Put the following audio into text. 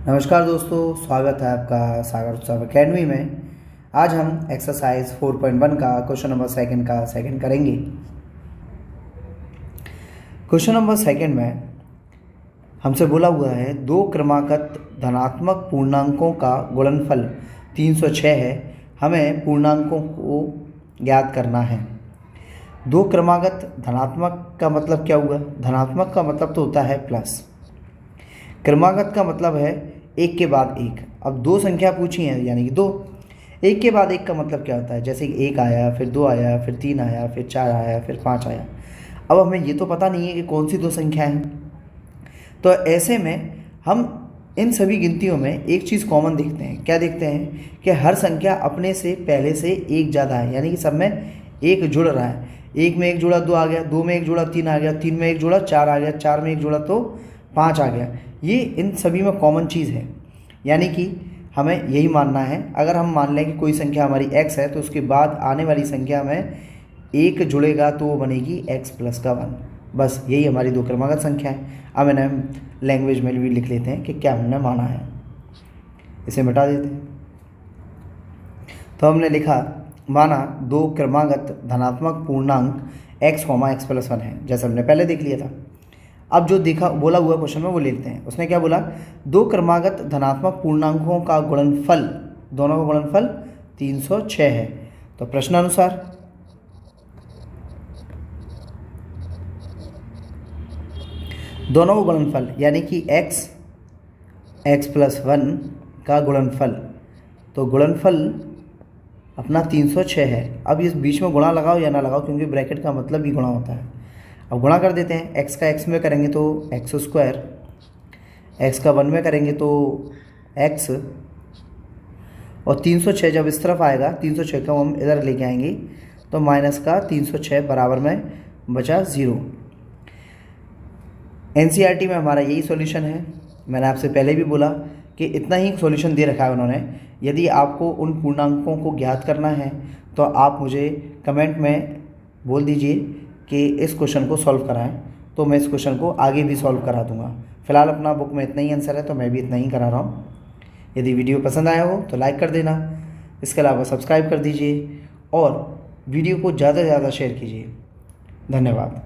नमस्कार दोस्तों, स्वागत है आपका सागर उत्सव अकेडमी में। आज हम एक्सरसाइज 4.1 का क्वेश्चन नंबर सेकंड का सेकंड करेंगे। क्वेश्चन नंबर सेकंड में हमसे बोला हुआ है दो क्रमागत धनात्मक पूर्णांकों का गुणनफल 306 है। हमें पूर्णांकों को ज्ञात करना है। दो क्रमागत धनात्मक का मतलब क्या हुआ? धनात्मक का मतलब तो होता है प्लस, क्रमागत का मतलब है एक के बाद एक। अब दो संख्या पूछी है यानी कि दो, एक के बाद एक का मतलब क्या होता है? जैसे कि एक आया, फिर दो आया, फिर तीन आया, फिर चार आया, फिर पाँच आया। अब हमें ये तो पता नहीं है कि कौन सी दो संख्या हैं, तो ऐसे में हम इन सभी गिनतियों में एक चीज़ कॉमन देखते हैं। क्या देखते हैं कि हर संख्या अपने से पहले से एक ज़्यादा है, यानी कि सब में एक जुड़ रहा है। एक में एक जुड़ा दो आ गया, दो में एक जुड़ा तीन आ गया, तीन में एक जुड़ा चार आ गया, चार में एक जुड़ा तो पाँच आ गया। ये इन सभी में कॉमन चीज़ है, यानी कि हमें यही मानना है। अगर हम मान लें कि कोई संख्या हमारी x है तो उसके बाद आने वाली संख्या में एक जुड़ेगा तो वो बनेगी x प्लस का 1। बस यही हमारी दो क्रमागत संख्या है। अब इन्हें हम लैंग्वेज में भी लिख लेते हैं कि क्या हमने माना है। इसे मिटा देते हैं। तो हमने लिखा माना दो क्रमागत धनात्मक पूर्णांक x, x प्लस 1 है, जैसे हमने पहले देख लिया था। अब जो देखा बोला हुआ क्वेश्चन में वो ले लेते हैं। उसने क्या बोला? दो क्रमागत धनात्मक पूर्णांकों का गुणनफल, दोनों का गुणनफल 306 है। तो प्रश्नानुसार दोनों का गुणनफल यानी कि x प्लस 1 का गुणनफल, तो गुणनफल अपना 306 है। अब इस बीच में गुणा लगाओ या ना लगाओ, क्योंकि ब्रैकेट का मतलब ही गुणा होता है। अब गुणा कर देते हैं। x का x में करेंगे तो x स्क्वायर, x का 1 में करेंगे तो x, और 306 जब इस तरफ आएगा 306 को हम इधर लेके आएंगे तो माइनस का 306 बराबर में बचा 0। एनसीईआरटी में हमारा यही सॉल्यूशन है। मैंने आपसे पहले भी बोला कि इतना ही सॉल्यूशन दे रखा है उन्होंने। यदि आपको उन पूर्णांकों को ज्ञात करना है तो आप मुझे कमेंट में बोल दीजिए कि इस क्वेश्चन को सॉल्व कराएं, तो मैं इस क्वेश्चन को आगे भी सॉल्व करा दूंगा। फिलहाल अपना बुक में इतना ही आंसर है तो मैं भी इतना ही करा रहा हूँ। यदि वीडियो पसंद आया हो तो लाइक कर देना, इसके अलावा सब्सक्राइब कर दीजिए और वीडियो को ज़्यादा से ज़्यादा शेयर कीजिए। धन्यवाद।